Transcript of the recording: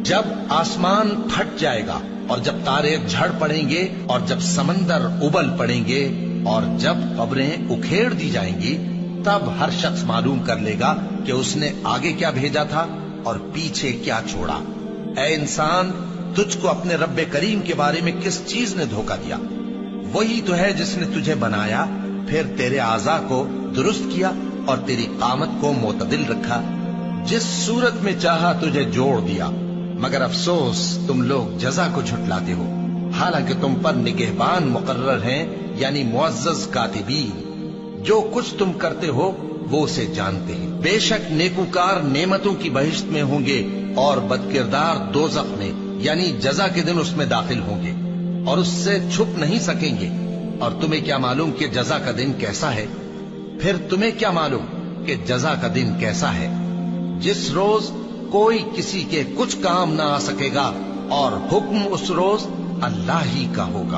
جب آسمان پھٹ جائے گا اور جب تارے جھڑ پڑیں گے اور جب سمندر ابل پڑیں گے اور جب قبریں اکھیڑ دی جائیں گی، تب ہر شخص معلوم کر لے گا کہ اس نے آگے کیا بھیجا تھا اور پیچھے کیا چھوڑا۔ اے انسان، تجھ کو اپنے رب کریم کے بارے میں کس چیز نے دھوکہ دیا؟ وہی تو ہے جس نے تجھے بنایا، پھر تیرے اعضاء کو درست کیا اور تیری قامت کو معتدل رکھا، جس صورت میں چاہا تجھے جوڑ دیا۔ مگر افسوس تم لوگ جزا کو جھٹلاتے ہو، حالانکہ تم پر نگہبان مقرر ہیں، یعنی معزز کاتبین۔ جو کچھ تم کرتے ہو وہ اسے جانتے ہیں۔ بے شک نیکوکار نعمتوں کی بہشت میں ہوں گے اور بدکردار دوزخ میں، یعنی جزا کے دن اس میں داخل ہوں گے اور اس سے چھپ نہیں سکیں گے۔ اور تمہیں کیا معلوم کہ جزا کا دن کیسا ہے؟ پھر تمہیں کیا معلوم کہ جزا کا دن کیسا ہے؟ جس روز کوئی کسی کے کچھ کام نہ آ سکے گا اور حکم اس روز اللہ ہی کا ہوگا۔